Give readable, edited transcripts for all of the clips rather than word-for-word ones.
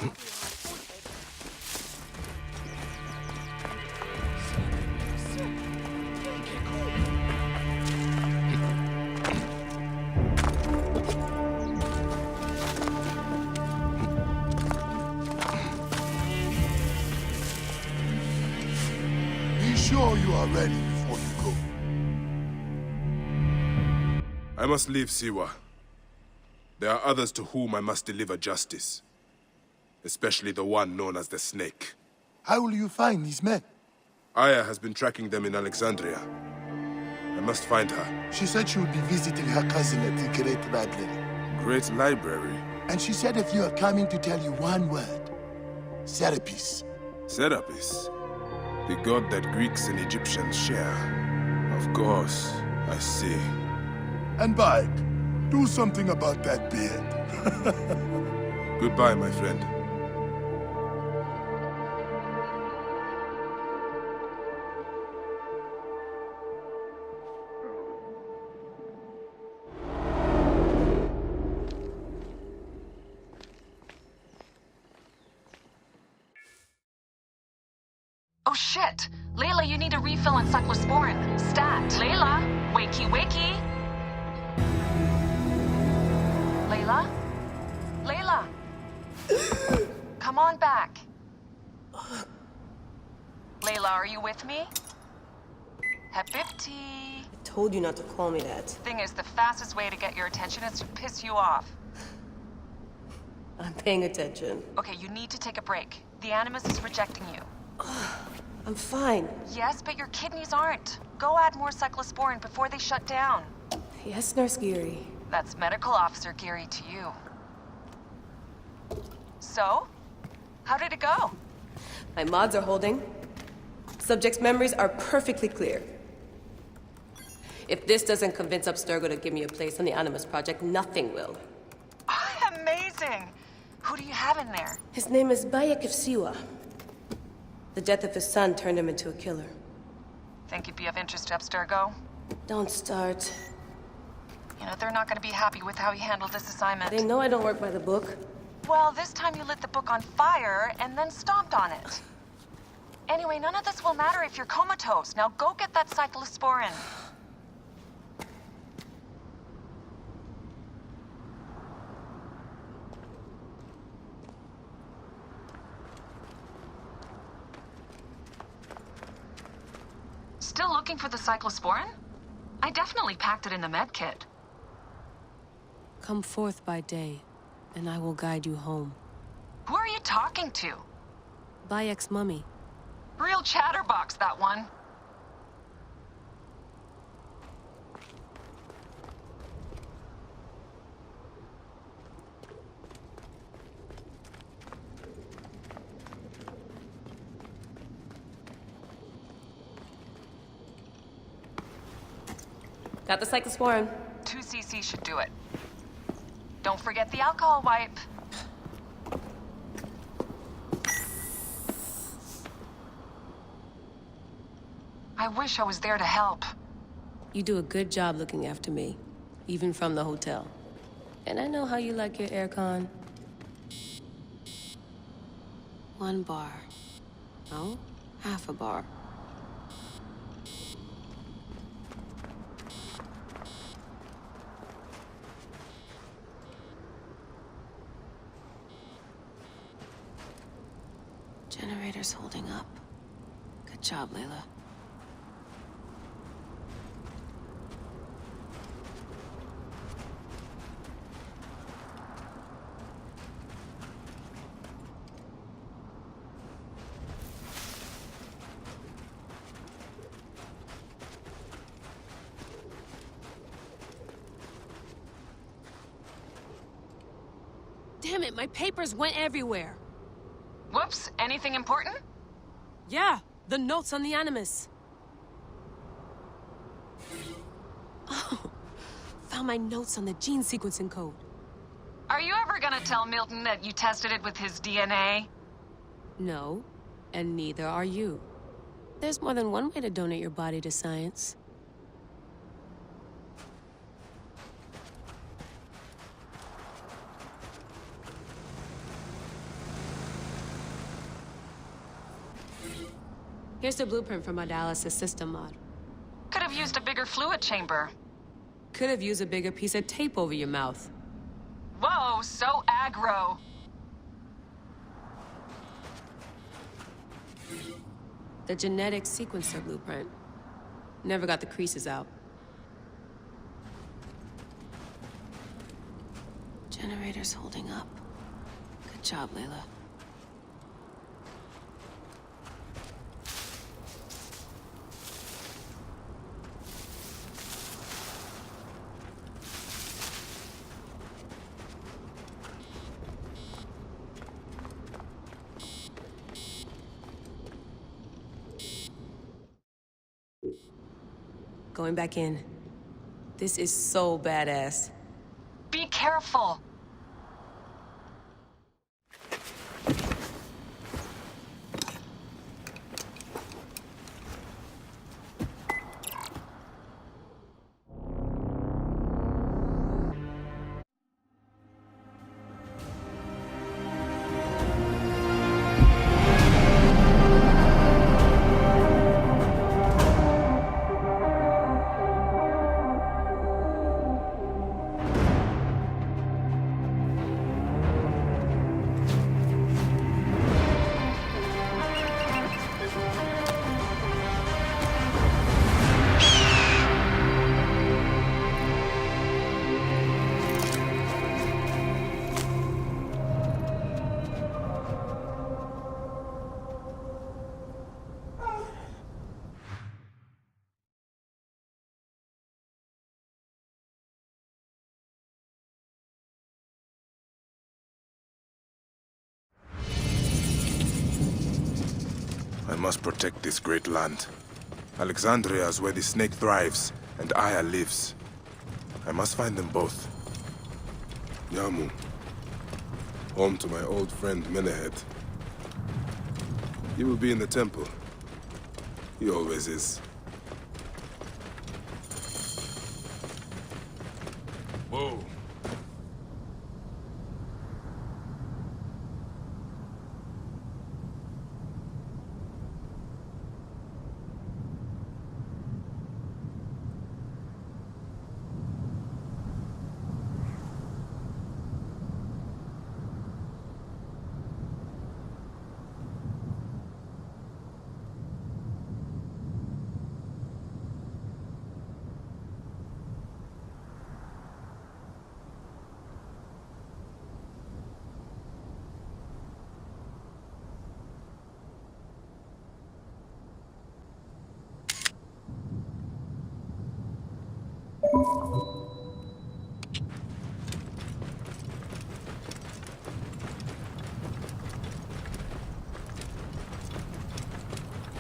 Be sure you are ready before you go. I must leave Siwa. There are others to whom I must deliver justice. Especially the one known as the Snake. How will you find these men? Aya has been tracking them in Alexandria. I must find her. She said she would be visiting her cousin at the Great Library. Great Library? And she said if you are coming to tell you one word, Serapis. Serapis? The god that Greeks and Egyptians share. Of course, I see. And Bike, do something about that beard. Goodbye, my friend. Oh shit! Layla, you need a refill on cyclosporin. Stat! Layla! Wakey, wakey! Layla? Layla! Come on back. Layla, are you with me? Hepipti. I told you not to call me that. Thing is, the fastest way to get your attention is to piss you off. I'm paying attention. Okay, you need to take a break. The Animus is rejecting you. I'm fine. Yes, but your kidneys aren't. Go add more cyclosporin before they shut down. Yes, Nurse Geary. That's Medical Officer Geary to you. So? How did it go? My mods are holding. Subject's memories are perfectly clear. If this doesn't convince Abstergo to give me a place on the Animus Project, nothing will. Amazing! Who do you have in there? His name is Bayek of Siwa. The death of his son turned him into a killer. Think you'd be of interest to Abstergo? Don't start. You know, they're not gonna be happy with how he handled this assignment. They know I don't work by the book. Well, this time you lit the book on fire and then stomped on it. Anyway, none of this will matter if you're comatose. Now go get that cyclosporin. Still looking for the cyclosporin? I definitely packed it in the med kit. Come forth by day, and I will guide you home. Who are you talking to? Bayek's mummy. Real chatterbox, that one. Got the cyclosporin. 2 cc should do it. Don't forget the alcohol wipe. I wish I was there to help. You do a good job looking after me, even from the hotel. And I know how you like your aircon. 1 bar. No, half a bar. Generator's holding up. Good job, Layla. Damn it, my papers went everywhere. Whoops, anything important? Yeah, the notes on the Animus. Oh, found my notes on the gene sequencing code. Are you ever gonna tell Milton that you tested it with his DNA? No, and neither are you. There's more than one way to donate your body to science. Here's the blueprint for my dialysis system mod. Could have used a bigger fluid chamber. Could have used a bigger piece of tape over your mouth. Whoa, so aggro. The genetic sequencer blueprint. Never got the creases out. Generator's holding up. Good job, Layla. Going back in. This is so badass. Be careful. I must protect this great land. Alexandria is where the snake thrives, and Aya lives. I must find them both. Yamu. Home to my old friend Menehet. He will be in the temple. He always is. Whoa.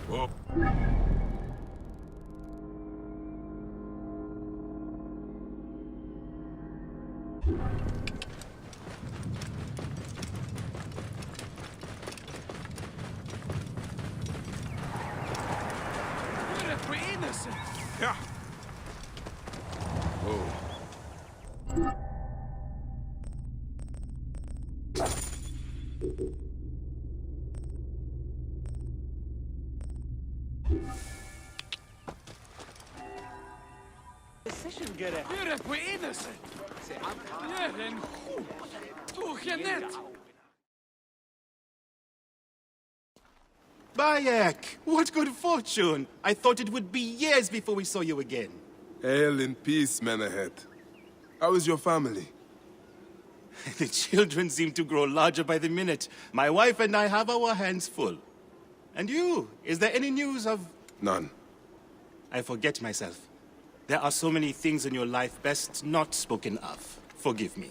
Whoa. We're innocent. Yeah. Whoa. We're innocent. You're en goed. Doe je net. Bayek! What good fortune! I thought it would be years before we saw you again. Hail in peace, Menehet. How is your family? The children seem to grow larger by the minute. My wife and I have our hands full. And you? Is there any news of... None. I forget myself. There are so many things in your life best not spoken of. Forgive me.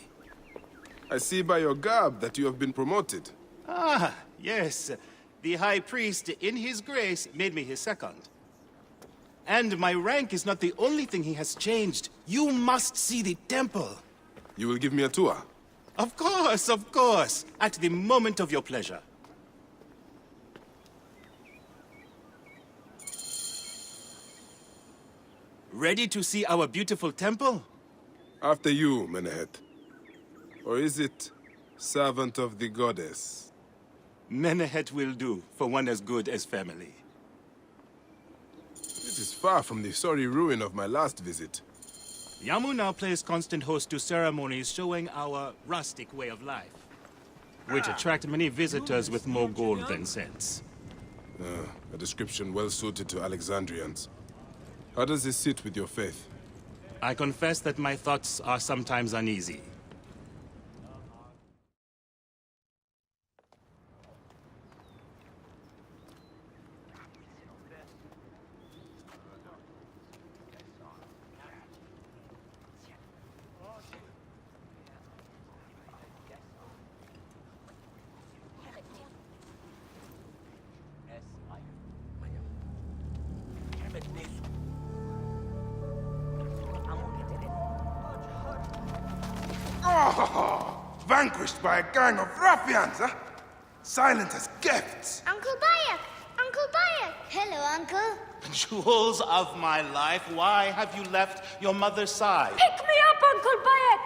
I see by your garb that you have been promoted. Ah, yes. The High Priest, in his grace, made me his second. And my rank is not the only thing he has changed. You must see the temple. You will give me a tour? Of course, of course. At the moment of your pleasure. Ready to see our beautiful temple? After you, Menehet. Or is it servant of the goddess? Menehet will do for one as good as family. This is far from the sorry ruin of my last visit. Yamu now plays constant host to ceremonies showing our rustic way of life, which attract many visitors with more gold than sense. A description well suited to Alexandrians. How does this sit with your faith? I confess that my thoughts are sometimes uneasy. Vanquished by a gang of ruffians, huh? Silent as gifts. Uncle Bayek! Uncle Bayek! Hello, Uncle. Jewels of my life, why have you left your mother's side? Pick me up, Uncle Bayek!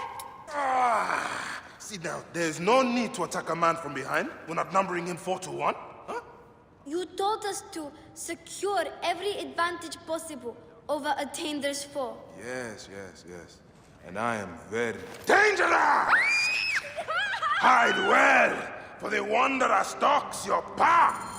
See now, there's no need to attack a man from behind. We're not numbering him 4-1, huh? You told us to secure every advantage possible over a Tainder's foe. Yes. And I am very dangerous! Hide well, for the wanderer stalks your path!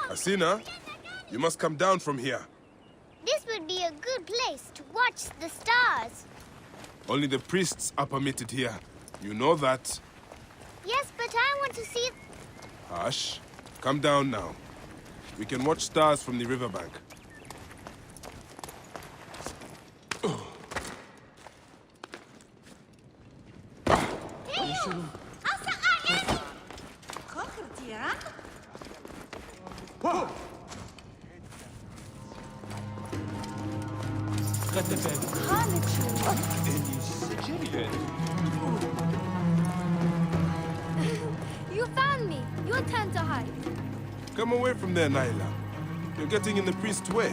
Asina, you must come down from here. This would be a good place to watch the stars. Only the priests are permitted here. You know that. Yes, but I want to see... Hush. Come down now. We can watch stars from the riverbank. You found me. Your turn to hide. Come away from there, Layla. You're getting in the priest's way.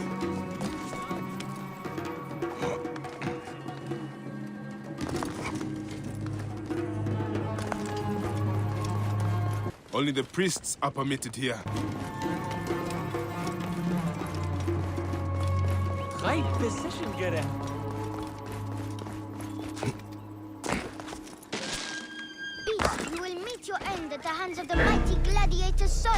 Only the priests are permitted here. Right position, get it. Beast, you will meet your end at the hands of the mighty gladiator Sol.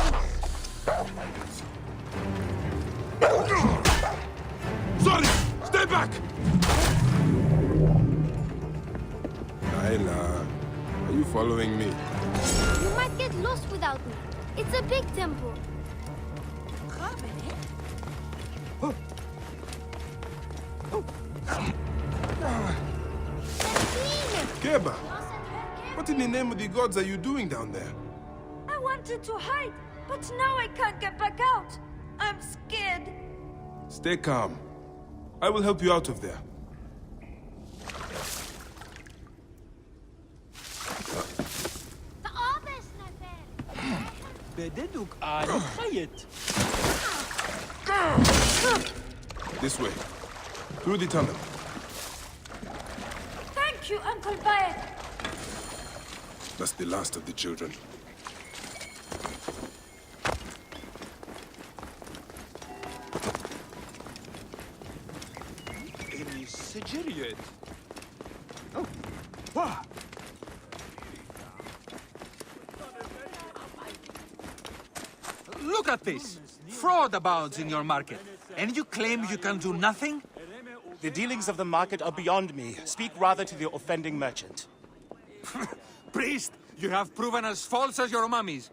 Sorry! Stay back! Layla, are you following me? You might get lost without me. It's a big temple. Keba, what in the name of the gods are you doing down there? I wanted to hide, but now I can't get back out. I'm scared. Stay calm. I will help you out of there. The Arbes Nefer. بددك على خيط. This way. Through the tunnel. Thank you, Uncle Bayek. That's the last of the children. Syndicate. Look at this! Fraud abounds in your market, and you claim you can do nothing? The dealings of the market are beyond me. Speak rather to the offending merchant. Priest, you have proven as false as your mummies.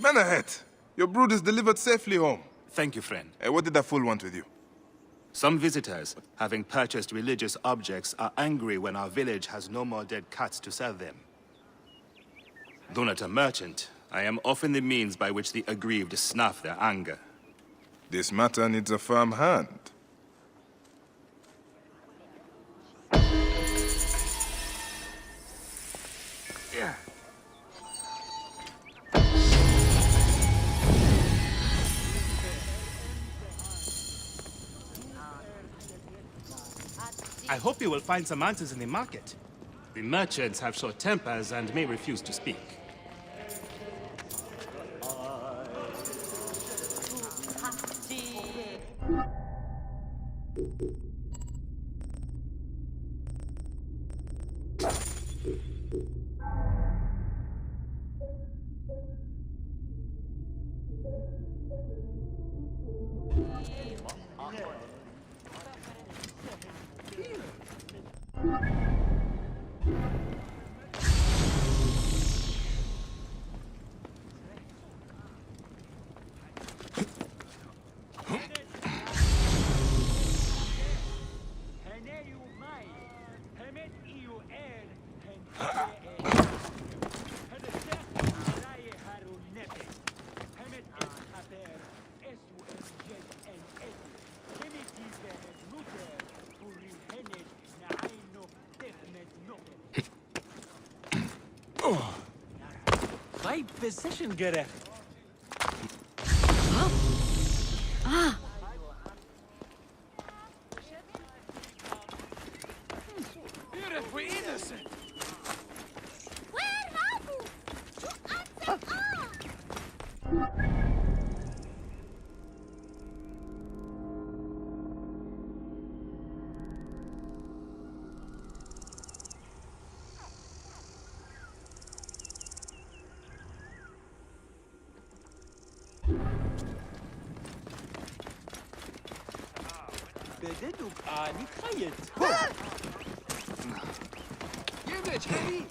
Menahet, your brood is delivered safely home. Thank you, friend. What did that fool want with you? Some visitors, having purchased religious objects, are angry when our village has no more dead cats to sell them. Though not a merchant, I am often the means by which the aggrieved snuff their anger. This matter needs a firm hand. I hope you will find some answers in the market. The merchants have short tempers and may refuse to speak. Position gerecht. Beautiful innocent. بددك آني خيط. يمج هني.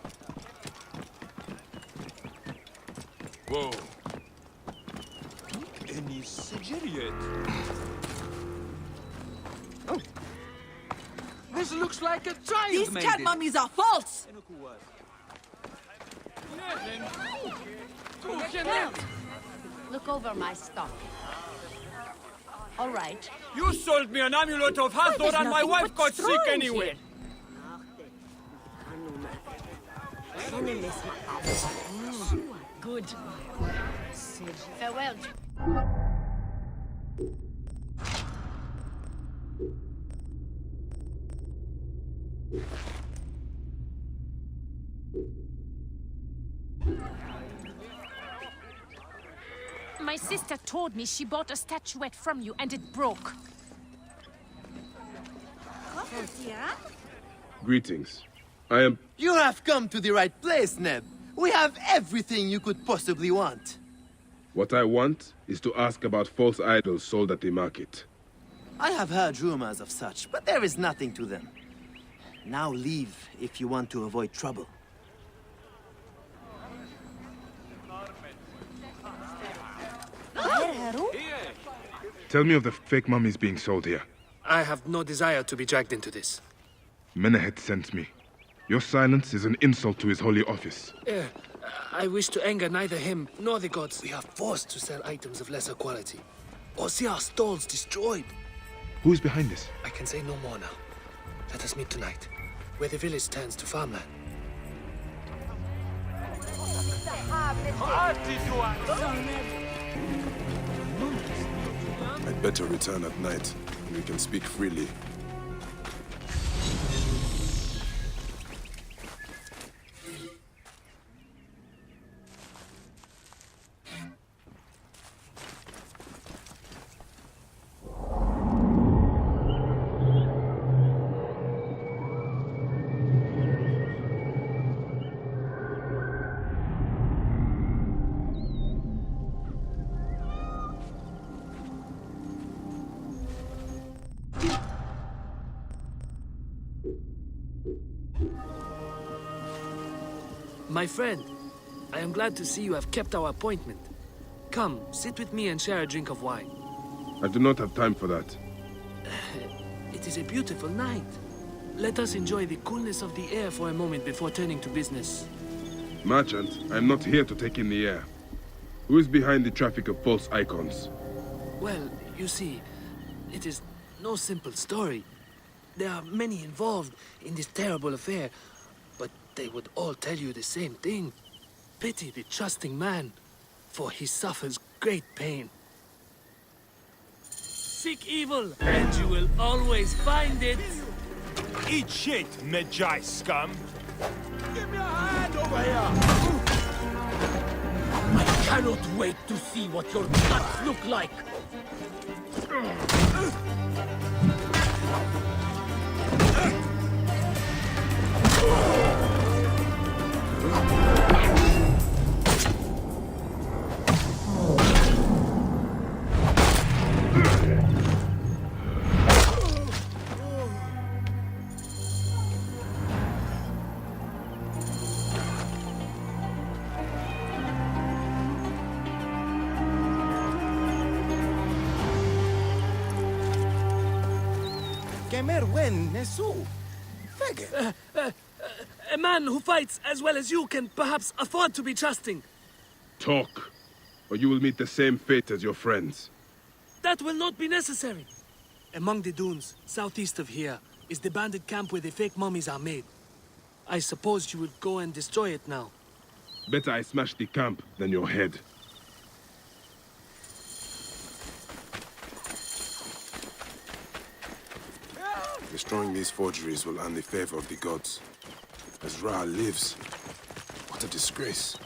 Whoa. إني سجريت. Oh. This looks like a child. These cat mummies are false! Look over my stuff. All right. You sold me an amulet of Hathor and my wife got sick anyway. Good. Farewell. My sister told me she bought a statuette from you and it broke. Greetings. I am... You have come to the right place, Neb. We have everything you could possibly want. What I want is to ask about false idols sold at the market. I have heard rumors of such, but there is nothing to them. Now leave if you want to avoid trouble. Tell me of the fake mummies being sold here. I have no desire to be dragged into this. Menahet sent me. Your silence is an insult to his holy office. I wish to anger neither him nor the gods. We are forced to sell items of lesser quality, or see our stalls destroyed. Who is behind this? I can say no more now. Let us meet tonight, where the village turns to farmland. I'd better return at night. We can speak freely. My friend, I am glad to see you have kept our appointment. Come, sit with me and share a drink of wine. I do not have time for that. It is a beautiful night. Let us enjoy the coolness of the air for a moment before turning to business. Merchant, I am not here to take in the air. Who is behind the traffic of false icons? Well, you see, it is no simple story. There are many involved in this terrible affair, but they would all tell you the same thing. Pity the trusting man, for he suffers great pain. Seek evil, and you will always find it. Eat shit, Medjai scum! Give me a hand over here! I cannot wait to see what your guts look like! A man who fights as well as you can perhaps afford to be trusting. Talk, or you will meet the same fate as your friends. That will not be necessary. Among the dunes, southeast of here, is the bandit camp where the fake mummies are made. I suppose you would go and destroy it now. Better I smash the camp than your head. Destroying these forgeries will earn the favor of the gods. As Ra lives, what a disgrace.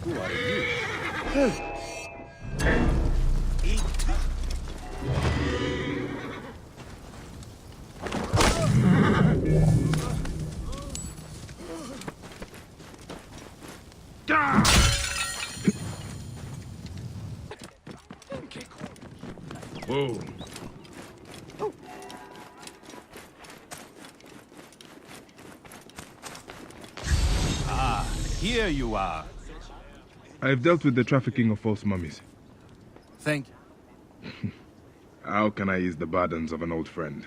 Who are you? Whoa. Ah, here you are. I've dealt with the trafficking of false mummies. Thank you. How can I ease the burdens of an old friend?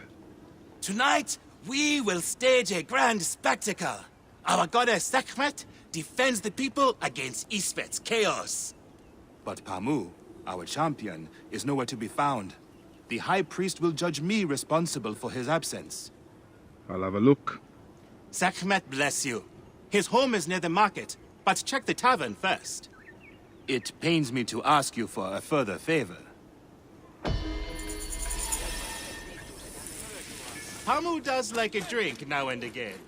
Tonight, we will stage a grand spectacle. Our goddess Sekhmet defends the people against Isfet's chaos. But Pamu, our champion, is nowhere to be found. The High Priest will judge me responsible for his absence. I'll have a look. Sekhmet bless you. His home is near the market, but check the tavern first. It pains me to ask you for a further favor. Pamu does like a drink now and again.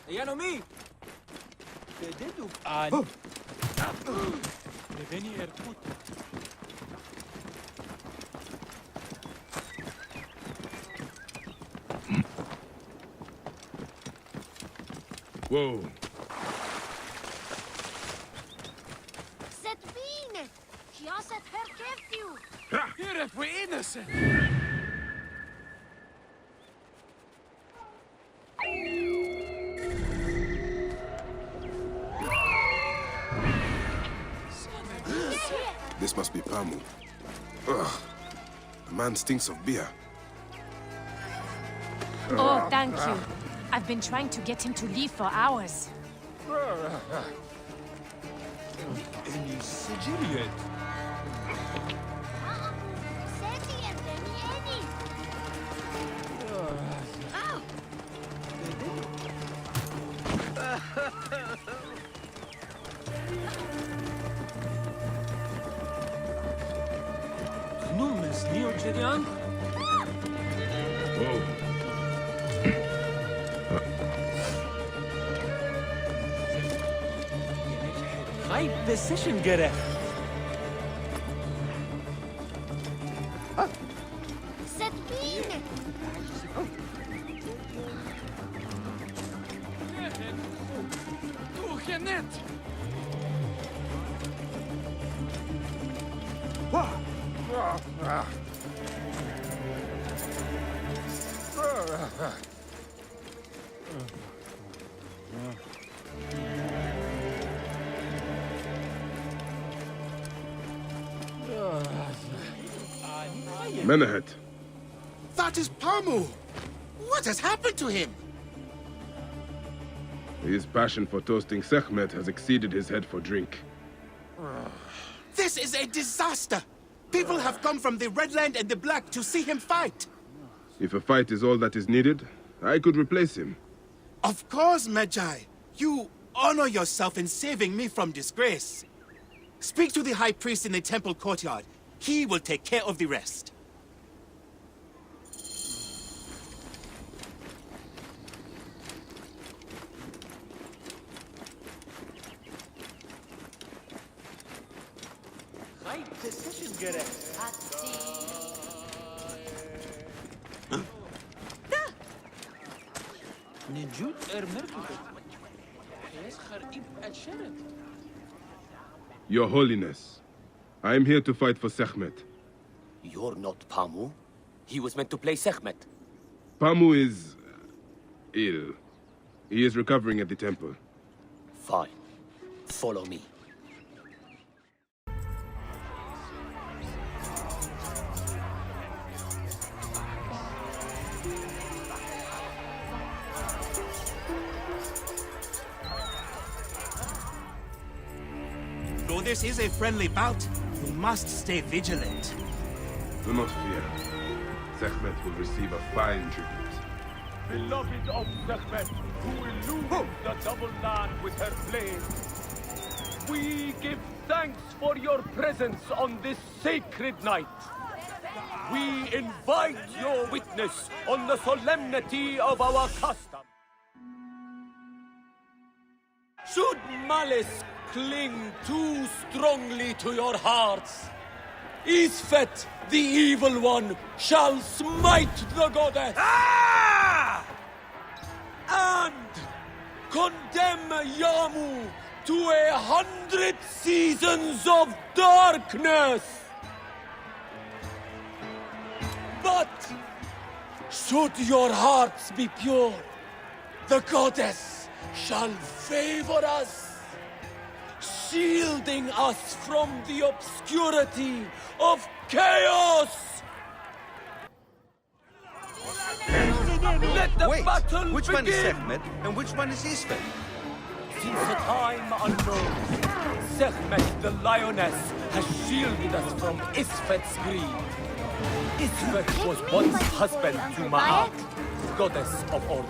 Yan mi. Dededuk an. Deveni erkut. Whoa. Zet bine! Ja zet herkent u! Here if we innocent. This must be Pamu. Ugh. The man stinks of beer. Oh, thank you. I've been trying to get him to leave for hours. Any sigiliet. Numes Neogerian? Whoa. High position gerecht. Zet bine! Doe je net. Menehet. That is Pamu! What has happened to him? His passion for toasting Sekhmet has exceeded his head for drink. This is a disaster! People have come from the Red Land and the Black to see him fight! If a fight is all that is needed, I could replace him. Of course, Magi. You honor yourself in saving me from disgrace. Speak to the High Priest in the temple courtyard. He will take care of the rest. High position gerecht. Nejut merkut. Yes, Kharib al-Sharat. Your Holiness, I am here to fight for Sekhmet. You're not Pamu. He was meant to play Sekhmet. Pamu is ill. He is recovering at the temple. Fine. Follow me. Though this is a friendly bout, you must stay vigilant. Do not fear. Sekhmet will receive a fine tribute. Beloved of Sekhmet, who illumined the double land with her flame. We give thanks for your presence on this sacred night. We invite your witness on the solemnity of our custom. Should malice cling too strongly to your hearts, Isfet, the evil one, shall smite the goddess! And condemn Yamu to 100 seasons of darkness! But should your hearts be pure, the goddess shall favor us, shielding us from the obscurity of chaos! Let the battle which begin! one is Sekhmet and which one is Isfet? Since a time unknown, Sekhmet the lioness has shielded us from Isfet's greed. Isfet was once husband to Ma'at, goddess of order.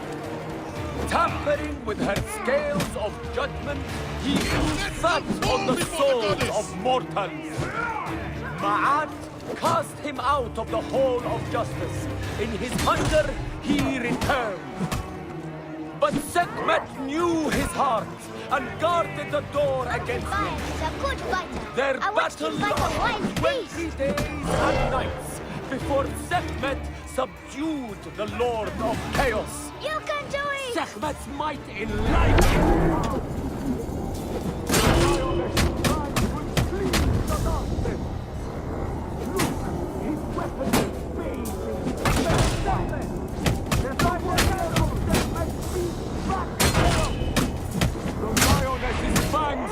Tampering with her scales of judgment, he grew fat on the souls of mortals. Ma'at cast him out of the hall of justice. In his hunger, he returned. But Sekhmet knew his heart and guarded the door against him. Their battle lasted 20 days and nights before Sekhmet subdued the Lord of Chaos. You can do it! Sekhmet's might enlightened.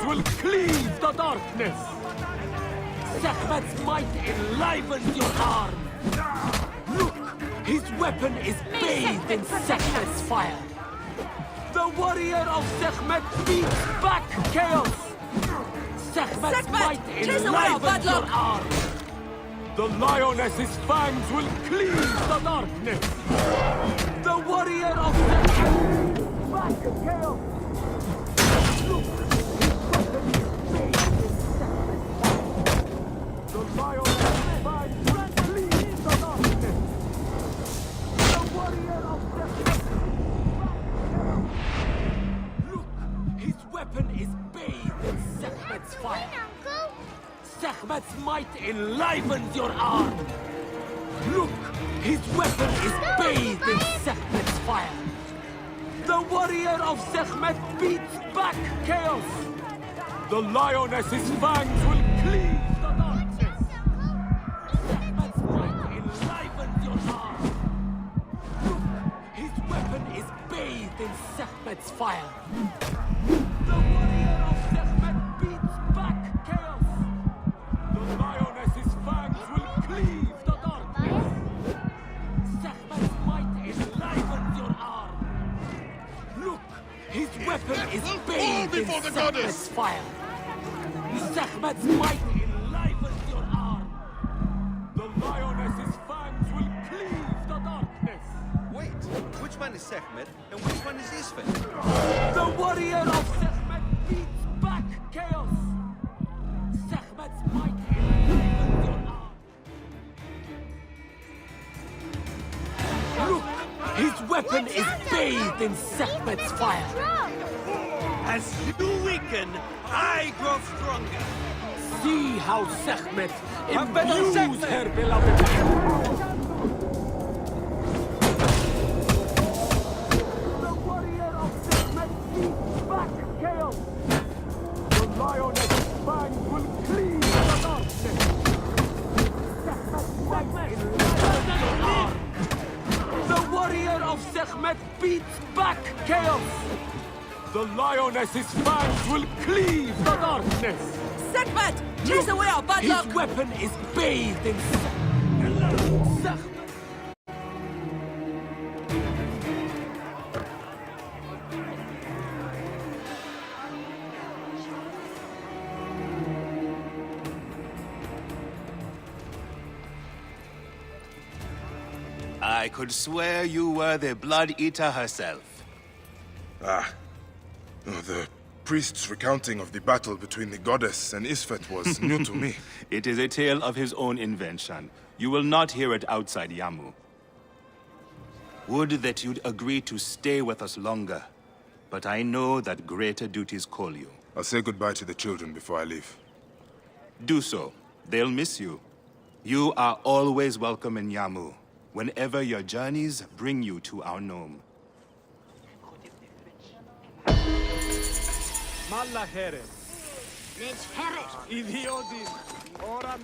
Will cleave the darkness! Sekhmet's might enlivens your arm! Look! His weapon is bathed in Sekhmet's fire! The warrior of Sekhmet beats back chaos! Sekhmet's might enlivens your arm! The lioness's fangs will cleave the darkness! The warrior of Sekhmet beats back chaos! Look! Fire. Sekhmet's might enlivens your arm. Look, his weapon is bathed in Sekhmet's fire. The warrior of Sekhmet beats back chaos. The lioness's fangs will cleave the darkness. Sekhmet's might enlivens your arm. Look, his weapon is bathed in Sekhmet's fire. The warrior of Sekhmet beats back chaos. The lioness's fangs will cleave the darkness. Sekhmet's might enlivens your arm. Look, his weapon is bathed in Sekhmet's fire. Sekhmet's might enlivens your arm. The lioness's fangs will cleave the darkness. Wait, which one is Sekhmet and which one is Isfet? The warrior of Sekhmet beats back chaos. Sekhmet's might enlivens your arm. Look, his weapon is bathed in Sekhmet's fire. As you weaken, I grow stronger. See how Sekhmet imbues her beloved. Lioness's fangs will cleave the darkness. Sekhmet's might enlivens your arm. The warrior of Sekhmet beats back chaos. The lioness's fangs will cleave the darkness. Sekhmet, chase away our bad luck. His weapon is bathed in Sekhmet. I could swear you were the Blood Eater herself. Ah. Oh, the priest's recounting of the battle between the goddess and Isfet was new to me. It is a tale of his own invention. You will not hear it outside Yamu. Would that you'd agree to stay with us longer. But I know that greater duties call you. I'll say goodbye to the children before I leave. Do so. They'll miss you. You are always welcome in Yamu, whenever your journeys bring you to our gnome. Malahere. Idiodin. Oran.